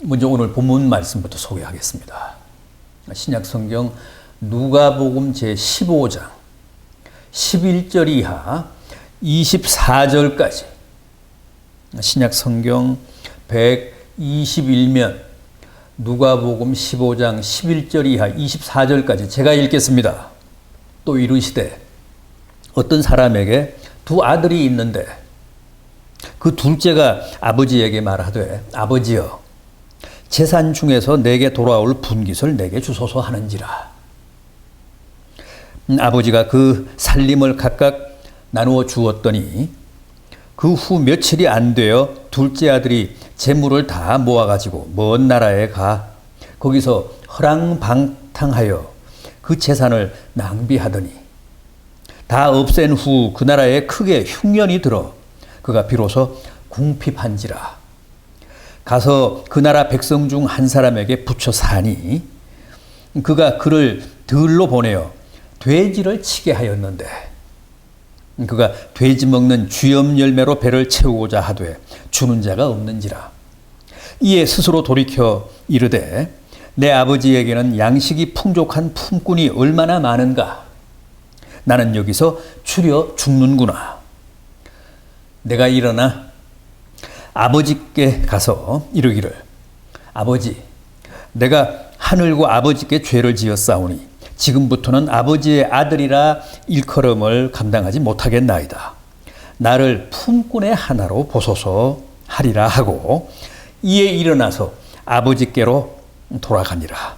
먼저 오늘 본문 말씀부터 소개하겠습니다. 신약성경 누가복음 제15장 11절 이하 24절까지 신약성경 121면 누가복음 15장 11절 이하 24절까지 제가 읽겠습니다. 또 이르시되 어떤 사람에게 두 아들이 있는데 그 둘째가 아버지에게 말하되 아버지여 재산 중에서 내게 돌아올 분깃을 내게 주소서 하는지라. 아버지가 그 살림을 각각 나누어 주었더니 그 후 며칠이 안 되어 둘째 아들이 재물을 다 모아가지고 먼 나라에 가 거기서 허랑방탕하여 그 재산을 낭비하더니 다 없앤 후 그 나라에 크게 흉년이 들어 그가 비로소 궁핍한지라. 가서 그 나라 백성 중 한 사람에게 붙여 사니 그가 그를 들로 보내어 돼지를 치게 하였는데 그가 돼지 먹는 쥐염 열매로 배를 채우고자 하되 주는 자가 없는지라. 이에 스스로 돌이켜 이르되 내 아버지에게는 양식이 풍족한 품꾼이 얼마나 많은가. 나는 여기서 추려 죽는구나. 내가 일어나 아버지께 가서 이르기를 아버지 내가 하늘과 아버지께 죄를 지었사오니 지금부터는 아버지의 아들이라 일컬음을 감당하지 못하겠나이다. 나를 품꾼의 하나로 보소서 하리라 하고 이에 일어나서 아버지께로 돌아가니라.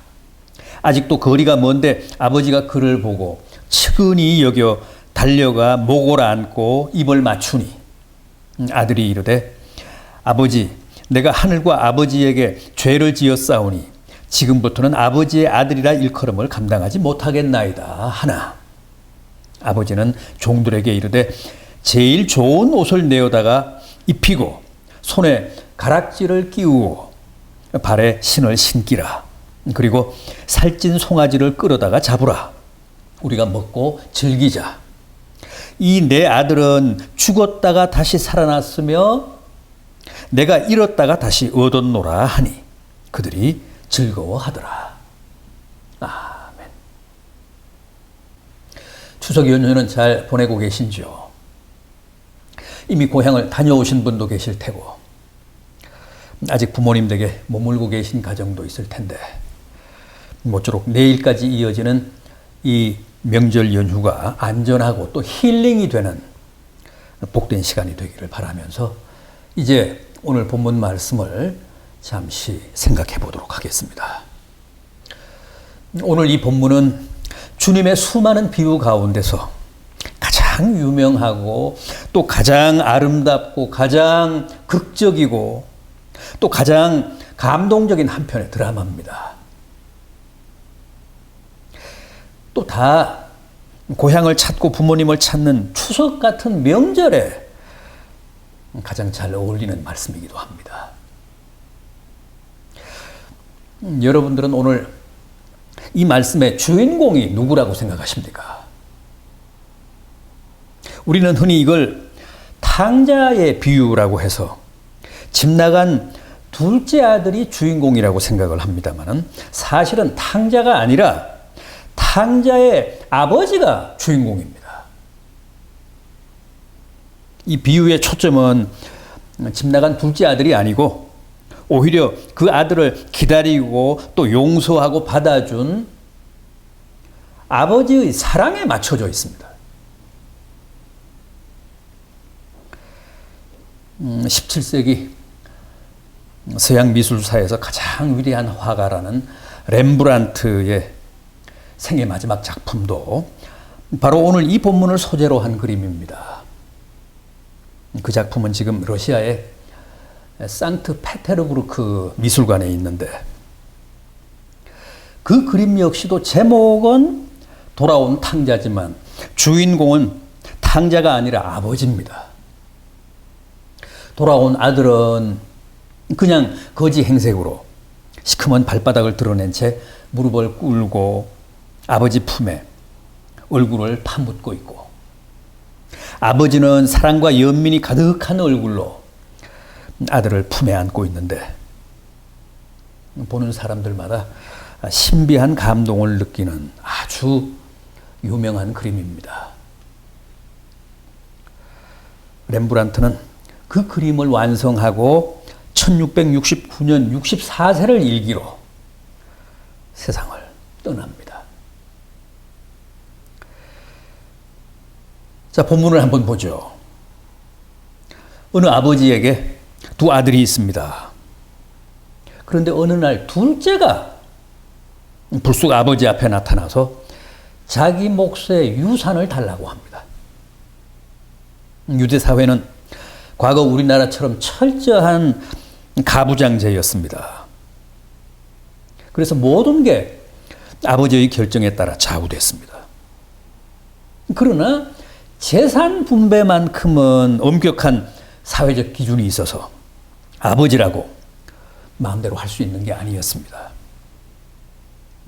아직도 거리가 먼데 아버지가 그를 보고 측은히 여겨 달려가 목을 안고 입을 맞추니 아들이 이르되 아버지 내가 하늘과 아버지에게 죄를 지었사오니 지금부터는 아버지의 아들이라 일컬음을 감당하지 못하겠나이다 하나 아버지는 종들에게 이르되 제일 좋은 옷을 내어다가 입히고 손에 가락지를 끼우고 발에 신을 신기라. 그리고 살찐 송아지를 끌어다가 잡으라. 우리가 먹고 즐기자. 이 내 아들은 죽었다가 다시 살아났으며 내가 잃었다가 다시 얻었노라 하니 그들이 즐거워하더라. 아멘. 추석 연휴는 잘 보내고 계신지요? 이미 고향을 다녀오신 분도 계실 테고 아직 부모님 댁에 머물고 계신 가정도 있을 텐데 모쪼록 내일까지 이어지는 이 명절 연휴가 안전하고 또 힐링이 되는 복된 시간이 되기를 바라면서 이제 오늘 본문 말씀을 잠시 생각해 보도록 하겠습니다. 오늘 이 본문은 주님의 수많은 비유 가운데서 가장 유명하고 또 가장 아름답고 가장 극적이고 또 가장 감동적인 한 편의 드라마입니다. 또 다 고향을 찾고 부모님을 찾는 추석 같은 명절에 가장 잘 어울리는 말씀이기도 합니다. 여러분들은 오늘 이 말씀의 주인공이 누구라고 생각하십니까? 우리는 흔히 이걸 탕자의 비유라고 해서 집 나간 둘째 아들이 주인공이라고 생각을 합니다만 사실은 탕자가 아니라 탕자의 아버지가 주인공입니다. 이 비유의 초점은 집 나간 둘째 아들이 아니고 오히려 그 아들을 기다리고 또 용서하고 받아준 아버지의 사랑에 맞춰져 있습니다. 17세기 서양 미술사에서 가장 위대한 화가라는 렘브란트의 생애 마지막 작품도 바로 오늘 이 본문을 소재로 한 그림입니다. 그 작품은 지금 러시아의 상트페테르부르크 미술관에 있는데 그 그림 역시도 제목은 돌아온 탕자지만 주인공은 탕자가 아니라 아버지입니다. 돌아온 아들은 그냥 거지 행색으로 시커먼 발바닥을 드러낸 채 무릎을 꿇고 아버지 품에 얼굴을 파묻고 있고 아버지는 사랑과 연민이 가득한 얼굴로 아들을 품에 안고 있는데 보는 사람들마다 신비한 감동을 느끼는 아주 유명한 그림입니다. 렘브란트는 그 그림을 완성하고 1669년 64세를 일기로 세상을 떠납니다. 자, 본문을 한번 보죠. 어느 아버지에게 두 아들이 있습니다. 그런데 어느 날 둘째가 불쑥 아버지 앞에 나타나서 자기 몫의 유산을 달라고 합니다. 유대 사회는 과거 우리나라처럼 철저한 가부장제였습니다. 그래서 모든 게 아버지의 결정에 따라 좌우됐습니다. 그러나 재산 분배만큼은 엄격한 사회적 기준이 있어서 아버지라고 마음대로 할 수 있는 게 아니었습니다.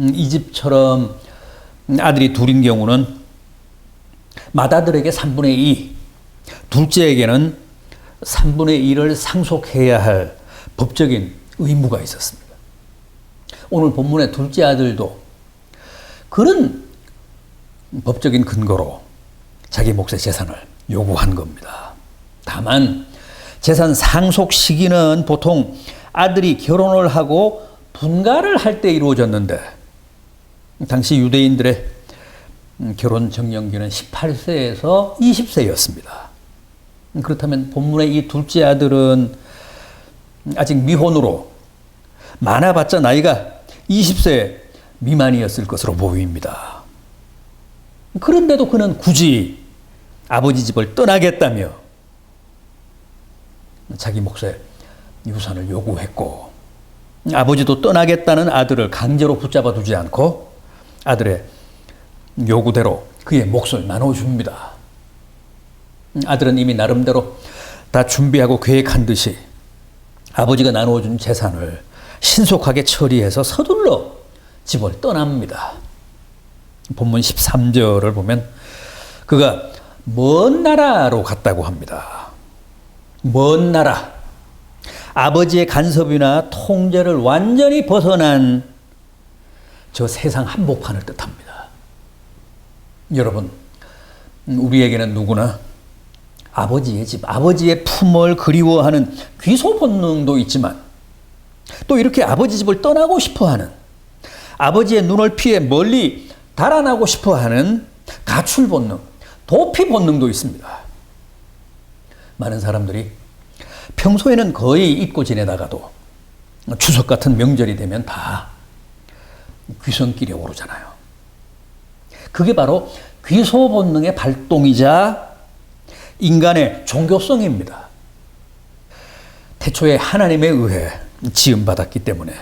이 집처럼 아들이 둘인 경우는 맏아들에게 3분의 2, 둘째에게는 3분의 1을 상속해야 할 법적인 의무가 있었습니다. 오늘 본문의 둘째 아들도 그런 법적인 근거로 자기 몫의 재산을 요구한 겁니다. 다만 재산 상속 시기는 보통 아들이 결혼을 하고 분가를 할 때 이루어졌는데 당시 유대인들의 결혼 정년기는 18세에서 20세였습니다. 그렇다면 본문의 이 둘째 아들은 아직 미혼으로 많아봤자 나이가 20세 미만이었을 것으로 보입니다. 그런데도 그는 굳이 아버지 집을 떠나겠다며 자기 몫의 유산을 요구했고, 아버지도 떠나겠다는 아들을 강제로 붙잡아 두지 않고 아들의 요구대로 그의 몫을 나눠줍니다. 아들은 이미 나름대로 다 준비하고 계획한 듯이 아버지가 나눠준 재산을 신속하게 처리해서 서둘러 집을 떠납니다. 본문 13절을 보면 그가 먼 나라로 갔다고 합니다. 먼 나라. 아버지의 간섭이나 통제를 완전히 벗어난 저 세상 한복판을 뜻합니다. 여러분, 우리에게는 누구나 아버지의 집, 아버지의 품을 그리워하는 귀소 본능도 있지만 또 이렇게 아버지 집을 떠나고 싶어하는, 아버지의 눈을 피해 멀리 달아나고 싶어하는 가출 본능, 도피 본능도 있습니다. 많은 사람들이 평소에는 거의 잊고 지내다가도 추석 같은 명절이 되면 다 귀성길에 오르잖아요. 그게 바로 귀소 본능의 발동이자 인간의 종교성입니다. 태초에 하나님에 의해 지음받았기 때문에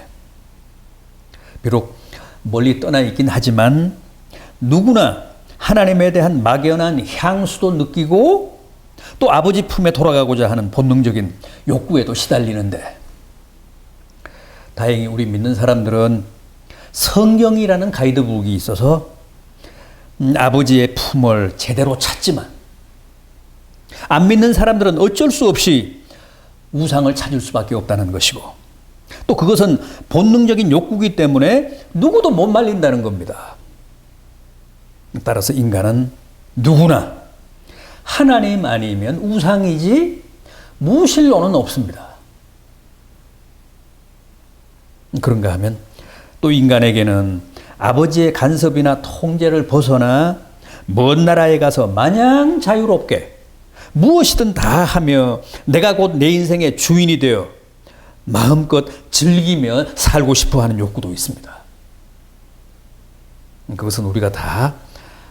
비록 멀리 떠나 있긴 하지만 누구나 하나님에 대한 막연한 향수도 느끼고 또 아버지 품에 돌아가고자 하는 본능적인 욕구에도 시달리는데, 다행히 우리 믿는 사람들은 성경이라는 가이드북이 있어서 아버지의 품을 제대로 찾지만, 안 믿는 사람들은 어쩔 수 없이 우상을 찾을 수밖에 없다는 것이고, 또 그것은 본능적인 욕구이기 때문에 누구도 못 말린다는 겁니다. 따라서 인간은 누구나 하나님 아니면 우상이지 무신론은 없습니다. 그런가 하면 또 인간에게는 아버지의 간섭이나 통제를 벗어나 먼 나라에 가서 마냥 자유롭게 무엇이든 다 하며 내가 곧 내 인생의 주인이 되어 마음껏 즐기며 살고 싶어 하는 욕구도 있습니다. 그것은 우리가 다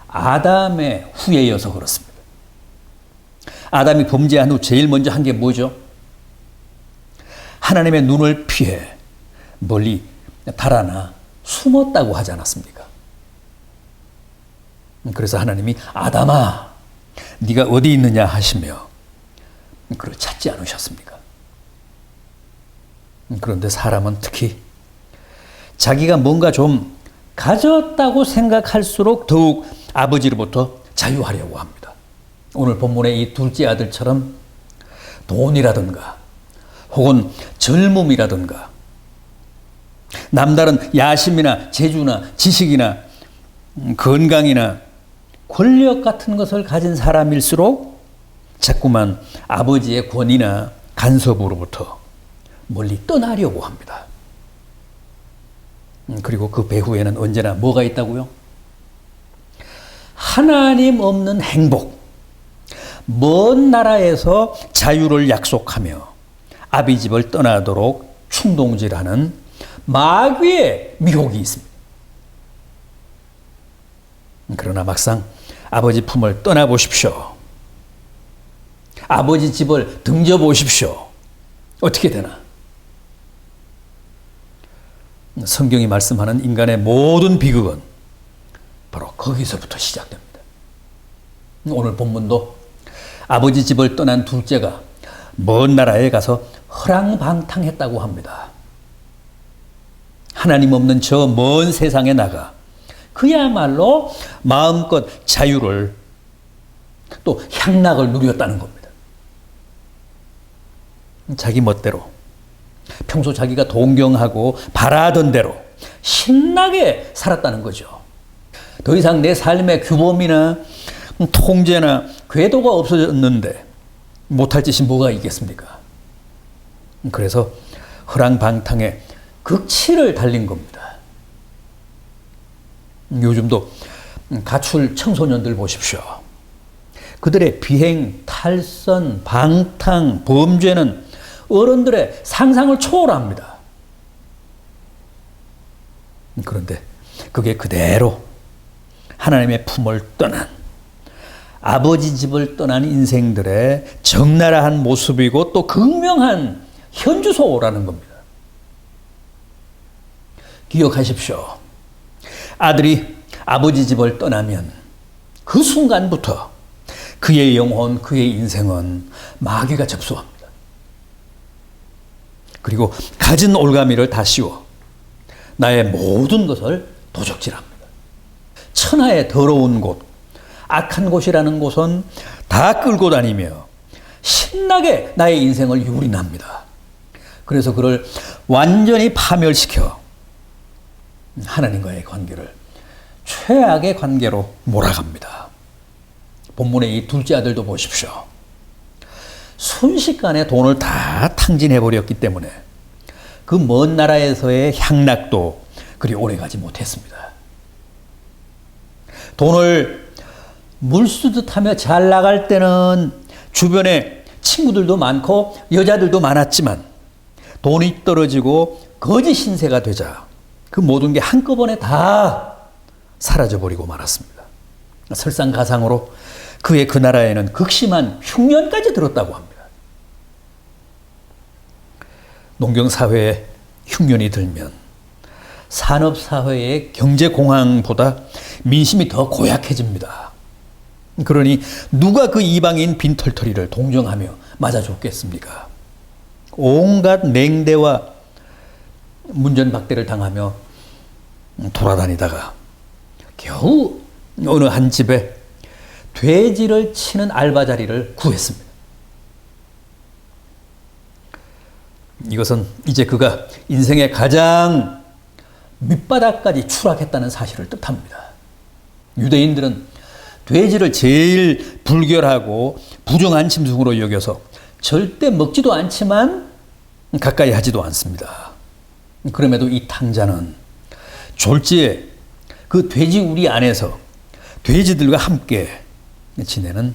아담의 후예여서 그렇습니다. 아담이 범죄한 후 제일 먼저 한 게 뭐죠? 하나님의 눈을 피해 멀리 달아나 숨었다고 하지 않았습니까? 그래서 하나님이 아담아, 네가 어디 있느냐 하시며 그를 찾지 않으셨습니까? 그런데 사람은 특히 자기가 뭔가 좀 가졌다고 생각할수록 더욱 아버지로부터 자유하려고 합니다. 오늘 본문의 이 둘째 아들처럼 돈이라든가 혹은 젊음이라든가 남다른 야심이나 재주나 지식이나 건강이나 권력 같은 것을 가진 사람일수록 자꾸만 아버지의 권위나 간섭으로부터 멀리 떠나려고 합니다. 그리고 그 배후에는 언제나 뭐가 있다고요? 하나님 없는 행복, 먼 나라에서 자유를 약속하며 아비 집을 떠나도록 충동질하는 마귀의 미혹이 있습니다. 그러나 막상 아버지 품을 떠나보십시오. 아버지 집을 등져보십시오. 어떻게 되나? 성경이 말씀하는 인간의 모든 비극은 바로 거기서부터 시작됩니다. 오늘 본문도 아버지 집을 떠난 둘째가 먼 나라에 가서 허랑방탕했다고 합니다. 하나님 없는 저 먼 세상에 나가 그야말로 마음껏 자유를 또 향락을 누렸다는 겁니다. 자기 멋대로 평소 자기가 동경하고 바라던 대로 신나게 살았다는 거죠. 더 이상 내 삶의 규범이나 통제나 궤도가 없어졌는데 못할 짓이 뭐가 있겠습니까? 그래서 허랑방탕의 극치를 달린 겁니다. 요즘도 가출 청소년들 보십시오. 그들의 비행, 탈선, 방탕, 범죄는 어른들의 상상을 초월합니다. 그런데 그게 그대로 하나님의 품을 떠난 아버지 집을 떠난 인생들의 적나라한 모습이고 또 극명한 현주소라는 겁니다. 기억하십시오. 아들이 아버지 집을 떠나면 그 순간부터 그의 영혼, 그의 인생은 마귀가 접수합니다. 그리고 가진 올가미를 다 씌워 나의 모든 것을 도적질합니다. 천하의 더러운 곳, 악한 곳이라는 곳은 다 끌고 다니며 신나게 나의 인생을 유린합니다. 그래서 그를 완전히 파멸시켜 하나님과의 관계를 최악의 관계로 몰아갑니다. 본문의 이 둘째 아들도 보십시오. 순식간에 돈을 다 탕진해버렸기 때문에 그 먼 나라에서의 향락도 그리 오래가지 못했습니다. 돈을 물쓰듯 하며 잘 나갈 때는 주변에 친구들도 많고 여자들도 많았지만 돈이 떨어지고 거지 신세가 되자 그 모든 게 한꺼번에 다 사라져버리고 말았습니다. 설상가상으로 그의 그 나라에는 극심한 흉년까지 들었다고 합니다. 농경사회에 흉년이 들면 산업사회의 경제공황보다 민심이 더 고약해집니다. 그러니 누가 그 이방인 빈털터리를 동정하며 맞아줬겠습니까? 온갖 맹대와 문전박대를 당하며 돌아다니다가 겨우 어느 한 집에 돼지를 치는 알바 자리를 구했습니다. 이것은 이제 그가 인생의 가장 밑바닥까지 추락했다는 사실을 뜻합니다. 유대인들은 돼지를 제일 불결하고 부정한 짐승으로 여겨서 절대 먹지도 않지만 가까이 하지도 않습니다. 그럼에도 이 탕자는 졸지에 그 돼지 우리 안에서 돼지들과 함께 지내는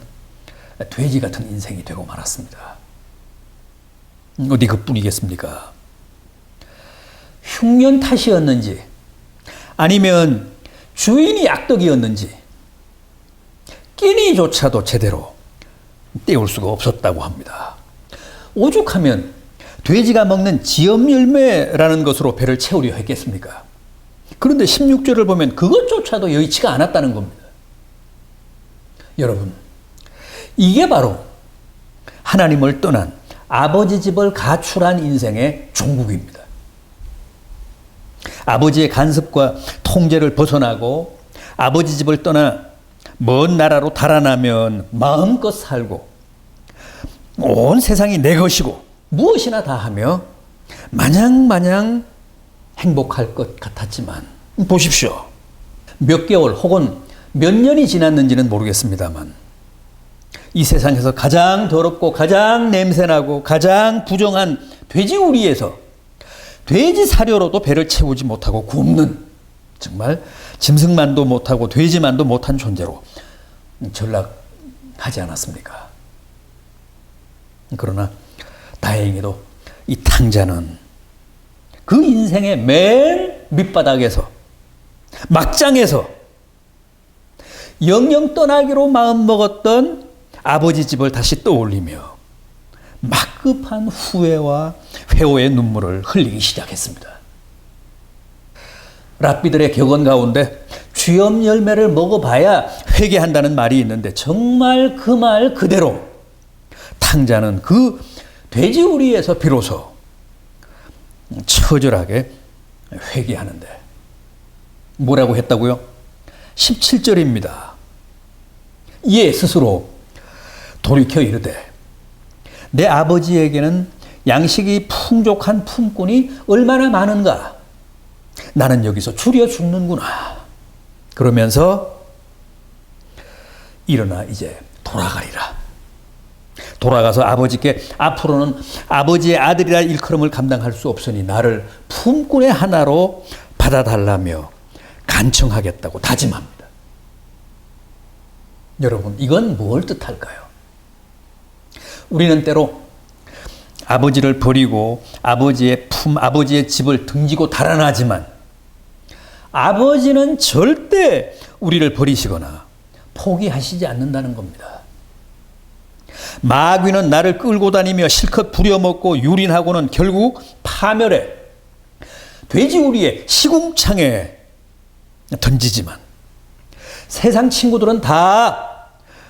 돼지 같은 인생이 되고 말았습니다. 어디 그뿐이겠습니까? 흉년 탓이었는지 아니면 주인이 악덕이었는지 끼니조차도 제대로 때울 수가 없었다고 합니다. 오죽하면 돼지가 먹는 지엄열매라는 것으로 배를 채우려 했겠습니까? 그런데 16절을 보면 그것조차도 여의치가 않았다는 겁니다. 여러분, 이게 바로 하나님을 떠난 아버지 집을 가출한 인생의 종국입니다. 아버지의 간섭과 통제를 벗어나고 아버지 집을 떠나 먼 나라로 달아나면 마음껏 살고 온 세상이 내 것이고 무엇이나 다 하며 마냥 행복할 것 같았지만 보십시오. 몇 개월 혹은 몇 년이 지났는지는 모르겠습니다만 이 세상에서 가장 더럽고 가장 냄새나고 가장 부정한 돼지우리에서 돼지 사료로도 배를 채우지 못하고 굶는 정말 짐승만도 못하고 돼지만도 못한 존재로 전락하지 않았습니까? 그러나 다행히도 이 탕자는 그 인생의 맨 밑바닥에서 막장에서 영영 떠나기로 마음먹었던 아버지 집을 다시 떠올리며 막급한 후회와 회오의 눈물을 흘리기 시작했습니다. 랍비들의 격언 가운데 주염 열매를 먹어봐야 회개한다는 말이 있는데 정말 그 말 그대로 탕자는 그 돼지우리에서 비로소 처절하게 회개하는데 뭐라고 했다고요? 17절입니다. 이에 스스로 돌이켜 이르되 내 아버지에게는 양식이 풍족한 품꾼이 얼마나 많은가? 나는 여기서 줄여 죽는구나. 그러면서 일어나 이제 돌아가리라. 돌아가서 아버지께 앞으로는 아버지의 아들이라 일컬음을 감당할 수 없으니 나를 품꾼의 하나로 받아달라며 간청하겠다고 다짐합니다. 여러분, 이건 뭘 뜻할까요? 우리는 때로 아버지를 버리고 아버지의 집을 등지고 달아나지만 아버지는 절대 우리를 버리시거나 포기하시지 않는다는 겁니다. 마귀는 나를 끌고 다니며 실컷 부려먹고 유린하고는 결국 파멸해 돼지우리의 시궁창에 던지지만 세상 친구들은 다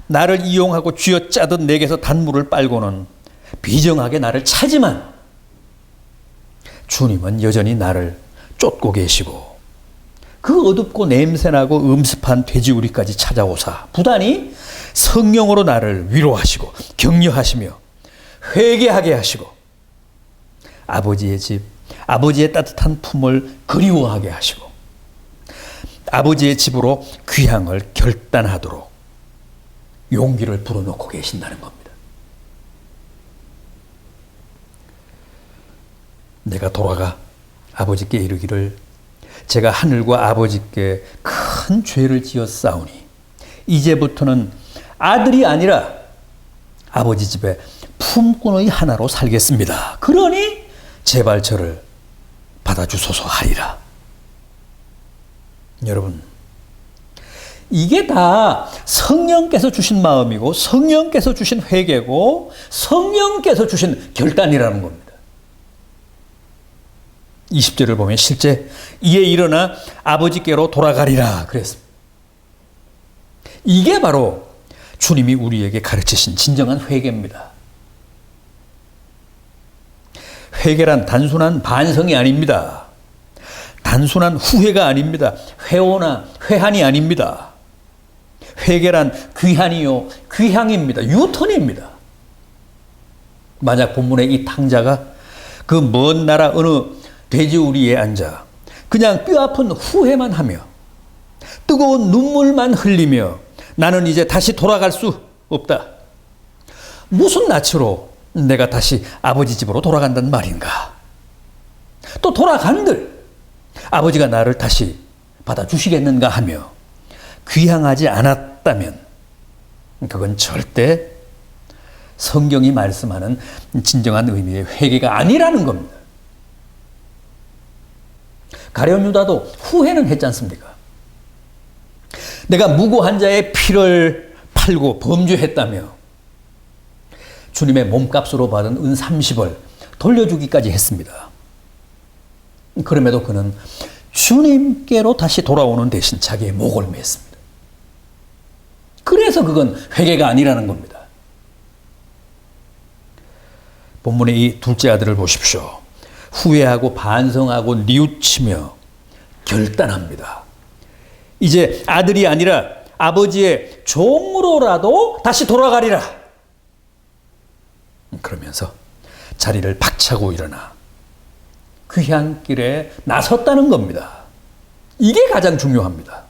나를 이용하고 쥐어짜듯 내게서 단물을 빨고는 비정하게 나를 차지만 주님은 여전히 나를 쫓고 계시고 그 어둡고 냄새나고 음습한 돼지우리까지 찾아오사 부단히 성령으로 나를 위로하시고 격려하시며 회개하게 하시고 아버지의 집, 아버지의 따뜻한 품을 그리워하게 하시고 아버지의 집으로 귀향을 결단하도록 용기를 불어넣고 계신다는 겁니다. 내가 돌아가 아버지께 이르기를 제가 하늘과 아버지께 큰 죄를 지었사오니 이제부터는 아들이 아니라 아버지 집에 품꾼의 하나로 살겠습니다. 그러니 제발 저를 받아주소서 하리라. 여러분, 이게 다 성령께서 주신 마음이고 성령께서 주신 회개고 성령께서 주신 결단이라는 겁니다. 20절을 보면 실제 이에 일어나 아버지께로 돌아가리라 그랬습니다. 이게 바로 주님이 우리에게 가르치신 진정한 회개입니다. 회개란 단순한 반성이 아닙니다. 단순한 후회가 아닙니다. 회오나 회한이 아닙니다. 회개란 귀한이요 귀향입니다. 유턴입니다. 만약 본문의 이 탕자가 그 먼 나라 어느 돼지우리에 앉아 그냥 뼈아픈 후회만 하며 뜨거운 눈물만 흘리며 나는 이제 다시 돌아갈 수 없다. 무슨 낯으로 내가 다시 아버지 집으로 돌아간단 말인가? 또 돌아간들 아버지가 나를 다시 받아주시겠는가 하며 귀향하지 않았다면 그건 절대 성경이 말씀하는 진정한 의미의 회개가 아니라는 겁니다. 가룟 유다도 후회는 했지 않습니까? 내가 무고한 자의 피를 팔고 범죄했다며 주님의 몸값으로 받은 은 30을 돌려주기까지 했습니다. 그럼에도 그는 주님께로 다시 돌아오는 대신 자기의 목을 맸습니다. 그래서 그건 회개가 아니라는 겁니다. 본문의 이 둘째 아들을 보십시오. 후회하고 반성하고 뉘우치며 결단합니다. 이제 아들이 아니라 아버지의 종으로라도 다시 돌아가리라. 그러면서 자리를 박차고 일어나 귀향길에 나섰다는 겁니다. 이게 가장 중요합니다.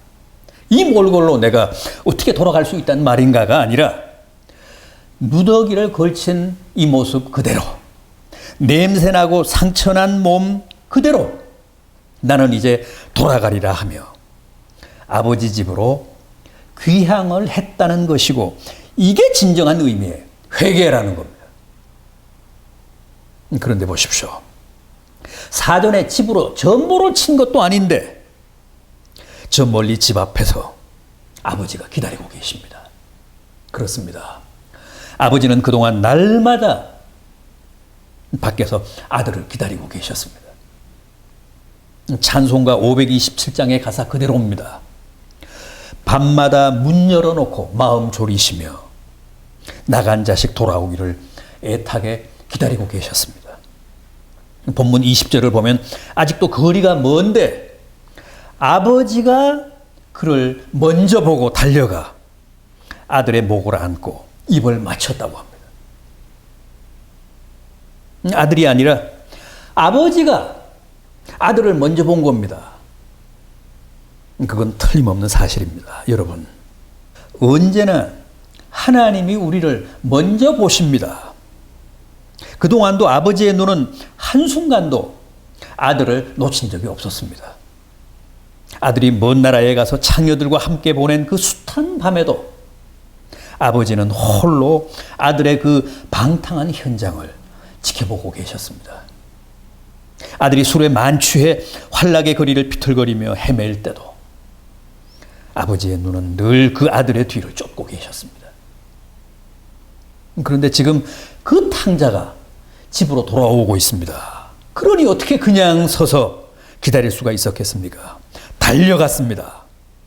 이 몰골로 내가 어떻게 돌아갈 수 있다는 말인가가 아니라 누더기를 걸친 이 모습 그대로, 냄새나고 상처난 몸 그대로 나는 이제 돌아가리라 하며 아버지 집으로 귀향을 했다는 것이고, 이게 진정한 의미의 회개라는 겁니다. 그런데 보십시오. 사전에 집으로 전보를 친 것도 아닌데 저 멀리 집 앞에서 아버지가 기다리고 계십니다. 그렇습니다. 아버지는 그동안 날마다 밖에서 아들을 기다리고 계셨습니다. 찬송가 527장의 가사 그대로입니다. 밤마다 문 열어놓고 마음 졸이시며 나간 자식 돌아오기를 애타게 기다리고 계셨습니다. 본문 20절을 보면 아직도 거리가 먼데 아버지가 그를 먼저 보고 달려가 아들의 목을 안고 입을 맞췄다고 합니다. 아들이 아니라 아버지가 아들을 먼저 본 겁니다. 그건 틀림없는 사실입니다. 여러분, 언제나 하나님이 우리를 먼저 보십니다. 그동안도 아버지의 눈은 한순간도 아들을 놓친 적이 없었습니다. 아들이 먼 나라에 가서 창녀들과 함께 보낸 그 숱한 밤에도 아버지는 홀로 아들의 그 방탕한 현장을 지켜보고 계셨습니다. 아들이 술에 만취해 환락의 거리를 비틀거리며 헤맬 때도 아버지의 눈은 늘 그 아들의 뒤를 쫓고 계셨습니다. 그런데 지금 그 탕자가 집으로 돌아오고 있습니다. 그러니 어떻게 그냥 서서 기다릴 수가 있었겠습니까? 달려갔습니다.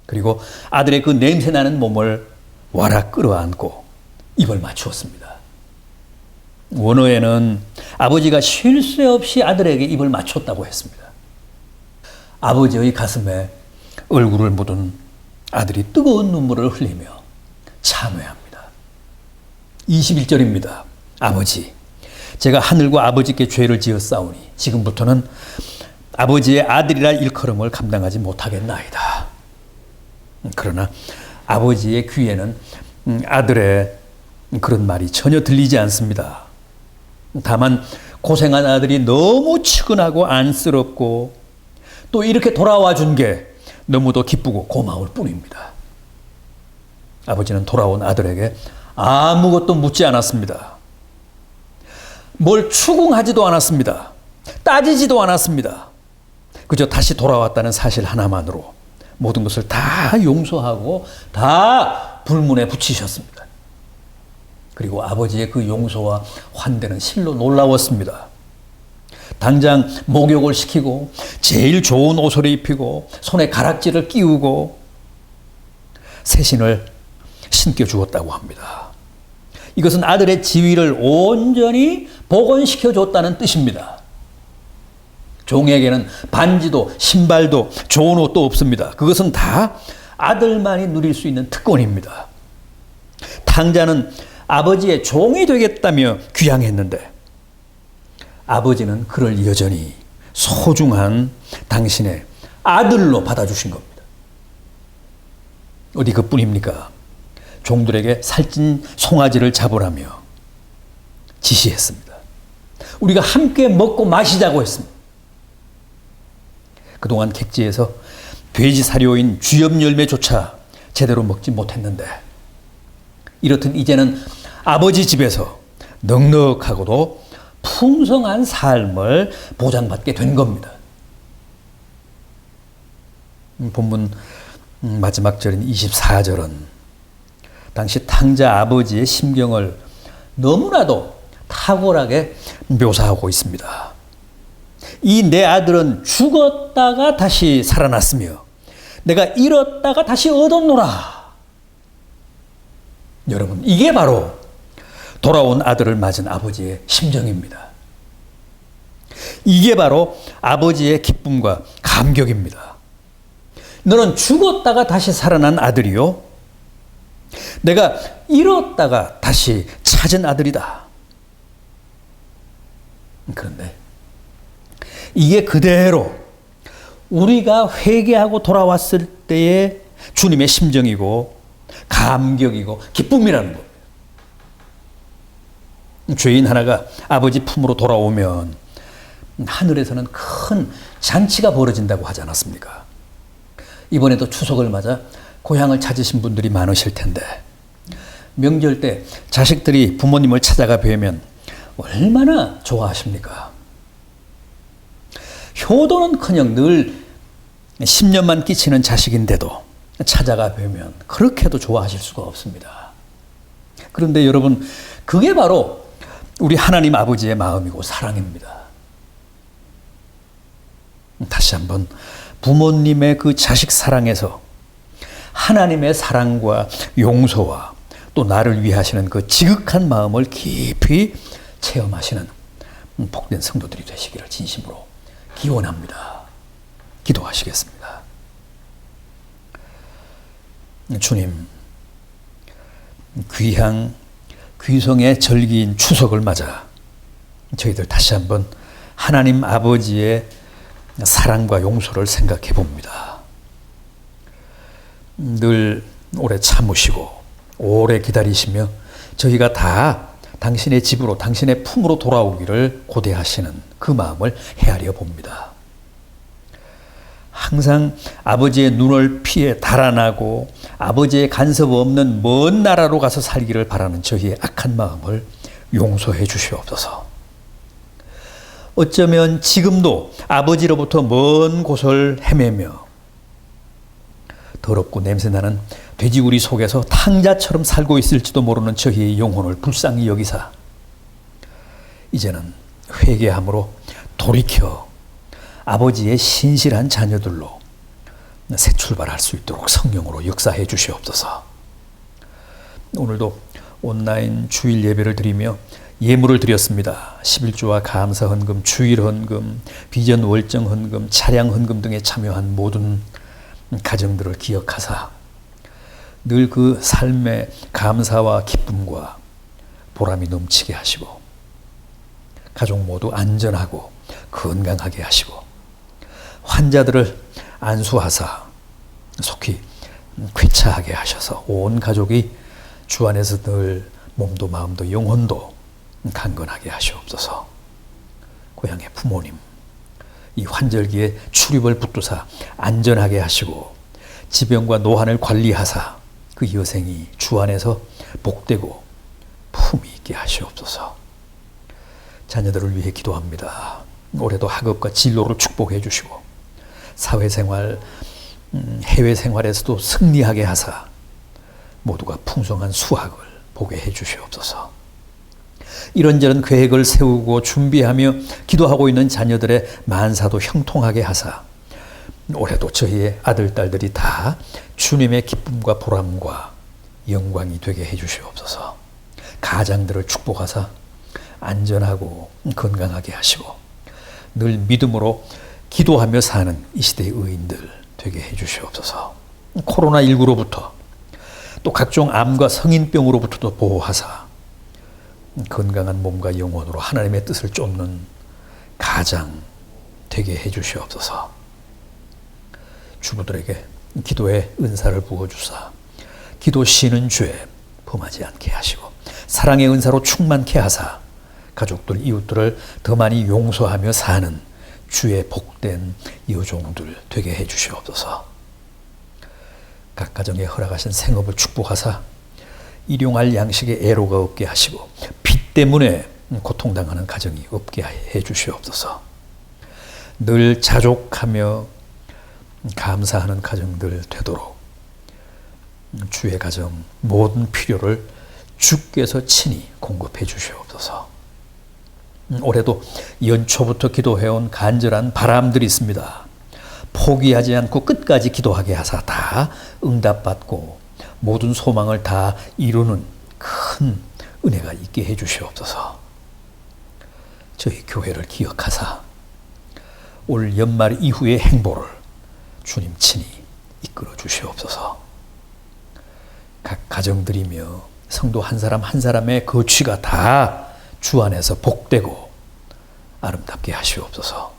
그리고 아들의 그 냄새나는 몸을 와락 끌어안고 입을 맞추었습니다. 원어에는 아버지가 쉴 새 없이 아들에게 입을 맞췄다고 했습니다. 아버지의 가슴에 얼굴을 묻은 아들이 뜨거운 눈물을 흘리며 참회합니다. 21절입니다. 아버지, 제가 하늘과 아버지께 죄를 지었사오니 지금부터는 아버지의 아들이라 일컬음을 감당하지 못하겠나이다. 그러나 아버지의 귀에는 아들의 그런 말이 전혀 들리지 않습니다. 다만 고생한 아들이 너무 측은하고 안쓰럽고 또 이렇게 돌아와 준 게 너무도 기쁘고 고마울 뿐입니다. 아버지는 돌아온 아들에게 아무것도 묻지 않았습니다. 뭘 추궁하지도 않았습니다. 따지지도 않았습니다. 그저 다시 돌아왔다는 사실 하나만으로 모든 것을 다 용서하고 다 불문에 붙이셨습니다. 그리고 아버지의 그 용서와 환대는 실로 놀라웠습니다. 당장 목욕을 시키고 제일 좋은 옷을 입히고 손에 가락지를 끼우고 새신을 신겨주었다고 합니다. 이것은 아들의 지위를 온전히 복원시켜 줬다는 뜻입니다. 종에게는 반지도 신발도 좋은 옷도 없습니다. 그것은 다 아들만이 누릴 수 있는 특권입니다. 탕자는 아버지의 종이 되겠다며 귀향했는데 아버지는 그를 여전히 소중한 당신의 아들로 받아주신 겁니다. 어디 그뿐입니까? 종들에게 살찐 송아지를 잡으라며 지시했습니다. 우리가 함께 먹고 마시자고 했습니다. 그동안 객지에서 돼지 사료인 쥐염 열매조차 제대로 먹지 못했는데 이렇듯 이제는 아버지 집에서 넉넉하고도 풍성한 삶을 보장받게 된 겁니다. 본문 마지막 절인 24절은 당시 탕자 아버지의 심경을 너무나도 탁월하게 묘사하고 있습니다. 이 내 아들은 죽었다가 다시 살아났으며 내가 잃었다가 다시 얻었노라. 여러분, 이게 바로 돌아온 아들을 맞은 아버지의 심정입니다. 이게 바로 아버지의 기쁨과 감격입니다. 너는 죽었다가 다시 살아난 아들이요. 내가 잃었다가 다시 찾은 아들이다. 그런데 이게 그대로 우리가 회개하고 돌아왔을 때의 주님의 심정이고 감격이고 기쁨이라는 거예요. 죄인 하나가 아버지 품으로 돌아오면 하늘에서는 큰 잔치가 벌어진다고 하지 않았습니까? 이번에도 추석을 맞아 고향을 찾으신 분들이 많으실 텐데 명절 때 자식들이 부모님을 찾아가 뵈면 얼마나 좋아하십니까? 효도는커녕 늘 10년만 끼치는 자식인데도 찾아가 뵈면 그렇게도 좋아하실 수가 없습니다. 그런데 여러분, 그게 바로 우리 하나님 아버지의 마음이고 사랑입니다. 다시 한번 부모님의 그 자식 사랑에서 하나님의 사랑과 용서와 또 나를 위해 하시는 그 지극한 마음을 깊이 체험하시는 복된 성도들이 되시기를 진심으로 기원합니다. 기도하시겠습니다. 주님, 귀성의 절기인 추석을 맞아 저희들 다시 한번 하나님 아버지의 사랑과 용서를 생각해 봅니다. 늘 오래 참으시고 오래 기다리시며 저희가 다 당신의 집으로 당신의 품으로 돌아오기를 고대하시는 그 마음을 헤아려 봅니다. 항상 아버지의 눈을 피해 달아나고 아버지의 간섭 없는 먼 나라로 가서 살기를 바라는 저희의 악한 마음을 용서해 주시옵소서. 어쩌면 지금도 아버지로부터 먼 곳을 헤매며 더럽고 냄새나는 돼지우리 속에서 탕자처럼 살고 있을지도 모르는 저희의 영혼을 불쌍히 여기사 이제는 회개함으로 돌이켜 아버지의 신실한 자녀들로 새 출발할 수 있도록 성령으로 역사해 주시옵소서. 오늘도 온라인 주일 예배를 드리며 예물을 드렸습니다. 11조와 감사 헌금, 주일 헌금, 비전 월정 헌금, 차량 헌금 등에 참여한 모든 가정들을 기억하사 늘 그 삶의 감사와 기쁨과 보람이 넘치게 하시고 가족 모두 안전하고 건강하게 하시고 환자들을 안수하사 속히 쾌차하게 하셔서 온 가족이 주 안에서 늘 몸도 마음도 영혼도 강건하게 하시옵소서. 고향의 부모님 이 환절기에 출입을 붙드사 안전하게 하시고 지병과 노환을 관리하사 그 여생이 주 안에서 복되고 품위 있게 하시옵소서. 자녀들을 위해 기도합니다. 올해도 학업과 진로를 축복해 주시고 사회생활, 해외생활에서도 승리하게 하사 모두가 풍성한 수학을 보게 해 주시옵소서. 이런저런 계획을 세우고 준비하며 기도하고 있는 자녀들의 만사도 형통하게 하사 올해도 저희의 아들, 딸들이 다 주님의 기쁨과 보람과 영광이 되게 해 주시옵소서. 가장들을 축복하사 안전하고 건강하게 하시고 늘 믿음으로 기도하며 사는 이 시대의 의인들 되게 해 주시옵소서. 코로나19로부터 또 각종 암과 성인병으로부터도 보호하사 건강한 몸과 영혼으로 하나님의 뜻을 쫓는 가장 되게 해 주시옵소서. 주부들에게 기도의 은사를 부어주사 기도 쉬는 죄 범하지 않게 하시고 사랑의 은사로 충만케 하사 가족들, 이웃들을 더 많이 용서하며 사는 주의 복된 여종들 되게 해 주시옵소서. 각 가정에 허락하신 생업을 축복하사 일용할 양식에 애로가 없게 하시고 빚 때문에 고통당하는 가정이 없게 해 주시옵소서. 늘 자족하며 감사하는 가정들 되도록 주의 가정 모든 필요를 주께서 친히 공급해 주시옵소서. 올해도 연초부터 기도해온 간절한 바람들이 있습니다. 포기하지 않고 끝까지 기도하게 하사 다 응답받고 모든 소망을 다 이루는 큰 은혜가 있게 해 주시옵소서. 저희 교회를 기억하사 올 연말 이후의 행보를 주님 친히 이끌어 주시옵소서. 각 가정들이며 성도 한 사람 한 사람의 거취가 다 주 안에서 복되고 아름답게 하시옵소서.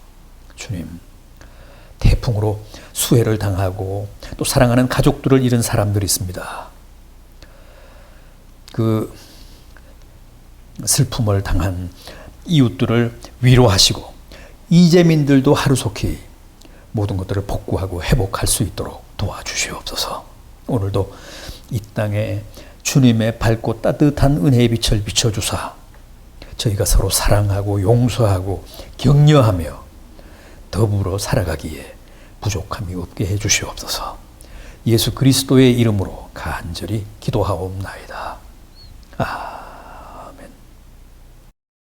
주님, 태풍으로 수해를 당하고 또 사랑하는 가족들을 잃은 사람들이 있습니다. 그 슬픔을 당한 이웃들을 위로하시고 이재민들도 하루속히 모든 것들을 복구하고 회복할 수 있도록 도와주시옵소서. 오늘도 이 땅에 주님의 밝고 따뜻한 은혜의 빛을 비춰주사 저희가 서로 사랑하고 용서하고 격려하며 더불어 살아가기에 부족함이 없게 해주시옵소서. 예수 그리스도의 이름으로 간절히 기도하옵나이다. 아멘.